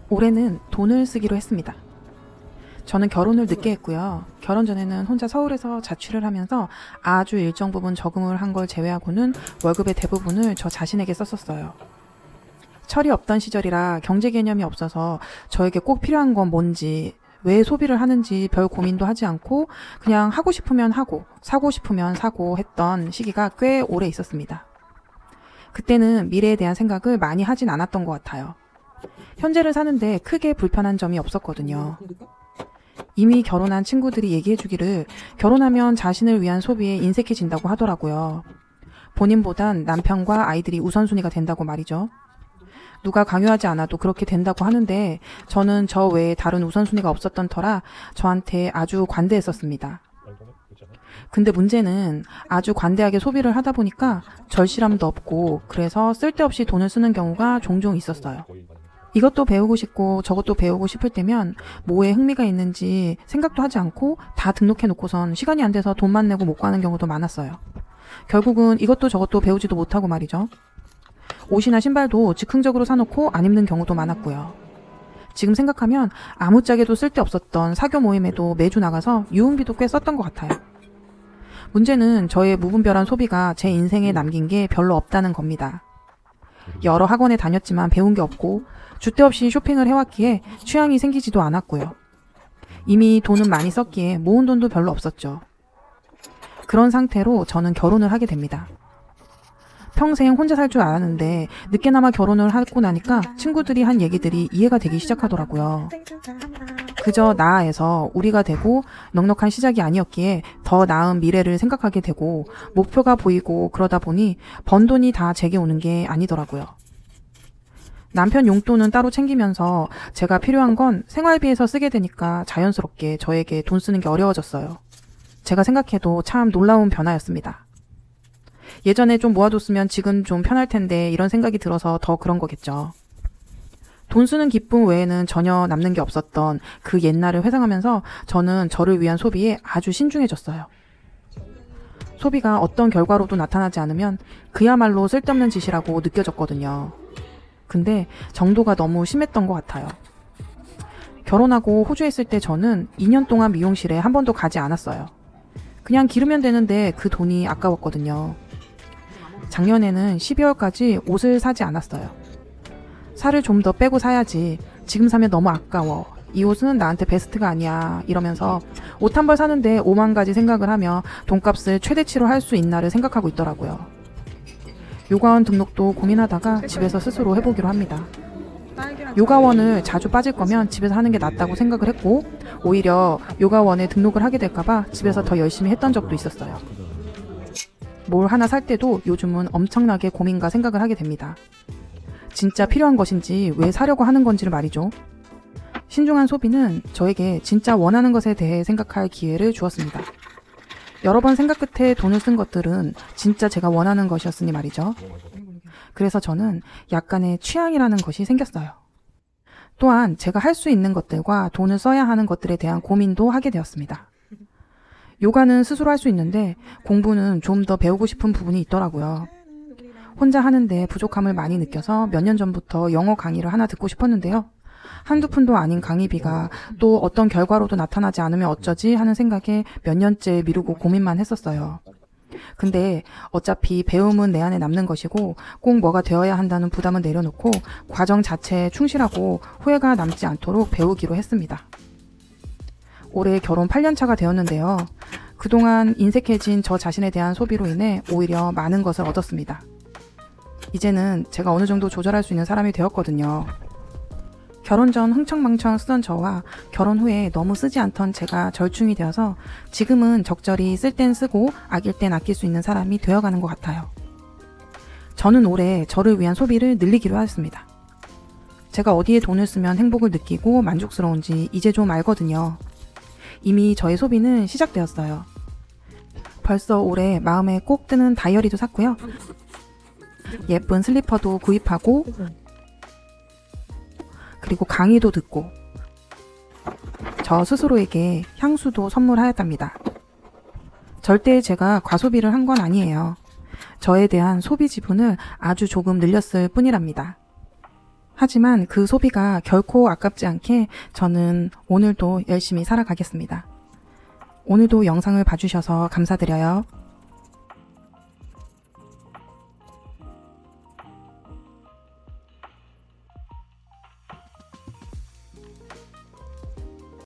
올해는 돈을 쓰기로 했습니다. 저는 결혼을 늦게 했고요. 결혼 전에는 혼자 서울에서 자취를 하면서 아주 일정 부분 저금을 한 걸 제외하고는 월급의 대부분을 저 자신에게 썼었어요. 철이 없던 시절이라 경제 개념이 없어서 저에게 꼭 필요한 건 뭔지, 왜 소비를 하는지 별 고민도 하지 않고 그냥 하고 싶으면 하고 사고 싶으면 사고 했던 시기가 꽤 오래 있었습니다. 그때는 미래에 대한 생각을 많이 하진 않았던 것 같아요. 현재를 사는데 크게 불편한 점이 없었거든요. 이미 결혼한 친구들이 얘기해주기를 결혼하면 자신을 위한 소비에 인색해진다고 하더라고요. 본인보단 남편과 아이들이 우선순위가 된다고 말이죠. 누가 강요하지 않아도 그렇게 된다고 하는데 저는 저 외에 다른 우선순위가 없었던 터라 저한테 아주 관대했었습니다. 근데 문제는 아주 관대하게 소비를 하다 보니까 절실함도 없고 그래서 쓸데없이 돈을 쓰는 경우가 종종 있었어요. 이것도 배우고 싶고 저것도 배우고 싶을 때면 뭐에 흥미가 있는지 생각도 하지 않고 다 등록해 놓고선 시간이 안 돼서 돈만 내고 못 가는 경우도 많았어요. 결국은 이것도 저것도 배우지도 못하고 말이죠. 옷이나 신발도 즉흥적으로 사놓고 안 입는 경우도 많았고요. 지금 생각하면 아무짝에도 쓸데없었던 사교 모임에도 매주 나가서 유흥비도 꽤 썼던 것 같아요. 문제는 저의 무분별한 소비가 제 인생에 남긴 게 별로 없다는 겁니다. 여러 학원에 다녔지만 배운 게 없고 줏대 없이 쇼핑을 해왔기에 취향이 생기지도 않았고요. 이미 돈은 많이 썼기에 모은 돈도 별로 없었죠. 그런 상태로 저는 결혼을 하게 됩니다. 평생 혼자 살 줄 알았는데 늦게나마 결혼을 하고 나니까 친구들이 한 얘기들이 이해가 되기 시작하더라고요. 그저 나아에서 우리가 되고 넉넉한 시작이 아니었기에 더 나은 미래를 생각하게 되고 목표가 보이고 그러다 보니 번 돈이 다 제게 오는 게 아니더라고요. 남편 용돈은 따로 챙기면서 제가 필요한 건 생활비에서 쓰게 되니까 자연스럽게 저에게 돈 쓰는 게 어려워졌어요. 제가 생각해도 참 놀라운 변화였습니다. 예전에 좀 모아뒀으면 지금 좀 편할 텐데 이런 생각이 들어서 더 그런 거겠죠. 돈 쓰는 기쁨 외에는 전혀 남는 게 없었던 그 옛날을 회상하면서 저는 저를 위한 소비에 아주 신중해졌어요. 소비가 어떤 결과로도 나타나지 않으면 그야말로 쓸데없는 짓이라고 느껴졌거든요. 근데 정도가 너무 심했던 것 같아요. 결혼하고 호주에 있을 때 저는 2년 동안 미용실에 한 번도 가지 않았어요. 그냥 기르면 되는데 그 돈이 아까웠거든요. 작년에는 12월까지 옷을 사지 않았어요. 살을 좀 더 빼고 사야지. 지금 사면 너무 아까워. 이 옷은 나한테 베스트가 아니야. 이러면서 옷 한 벌 사는데 5만 가지 생각을 하며 돈값을 최대치로 할 수 있나를 생각하고 있더라고요. 요가원 등록도 고민하다가 집에서 스스로 해보기로 합니다. 요가원을 자주 빠질 거면 집에서 하는 게 낫다고 생각을 했고 오히려 요가원에 등록을 하게 될까봐 집에서 더 열심히 했던 적도 있었어요. 뭘 하나 살 때도 요즘은 엄청나게 고민과 생각을 하게 됩니다. 진짜 필요한 것인지 왜 사려고 하는 건지를 말이죠. 신중한 소비는 저에게 진짜 원하는 것에 대해 생각할 기회를 주었습니다. 여러 번 생각 끝에 돈을 쓴 것들은 진짜 제가 원하는 것이었으니 말이죠. 그래서 저는 약간의 취향이라는 것이 생겼어요. 또한 제가 할 수 있는 것들과 돈을 써야 하는 것들에 대한 고민도 하게 되었습니다. 요가는 스스로 할 수 있는데 공부는 좀 더 배우고 싶은 부분이 있더라고요. 혼자 하는데 부족함을 많이 느껴서 몇 년 전부터 영어 강의를 하나 듣고 싶었는데요. 한두 푼도 아닌 강의비가 또 어떤 결과로도 나타나지 않으면 어쩌지 하는 생각에 몇 년째 미루고 고민만 했었어요. 근데 어차피 배움은 내 안에 남는 것이고 꼭 뭐가 되어야 한다는 부담은 내려놓고 과정 자체에 충실하고 후회가 남지 않도록 배우기로 했습니다. 올해 결혼 8년차가 되었는데요. 그동안 인색해진 저 자신에 대한 소비로 인해 오히려 많은 것을 얻었습니다. 이제는 제가 어느 정도 조절할 수 있는 사람이 되었거든요. 결혼 전 흥청망청 쓰던 저와 결혼 후에 너무 쓰지 않던 제가 절충이 되어서 지금은 적절히 쓸 땐 쓰고 아낄 땐 아낄 수 있는 사람이 되어가는 것 같아요. 저는 올해 저를 위한 소비를 늘리기로 하였습니다. 제가 어디에 돈을 쓰면 행복을 느끼고 만족스러운지 이제 좀 알거든요. 이미 저의 소비는 시작되었어요. 벌써 올해 마음에 꼭 드는 다이어리도 샀고요. 예쁜 슬리퍼도 구입하고 그리고 강의도 듣고 저 스스로에게 향수도 선물하였답니다. 절대 제가 과소비를 한 건 아니에요. 저에 대한 소비 지분을 아주 조금 늘렸을 뿐이랍니다. 하지만 그 소비가 결코 아깝지 않게 저는 오늘도 열심히 살아가겠습니다. 오늘도 영상을 봐주셔서 감사드려요.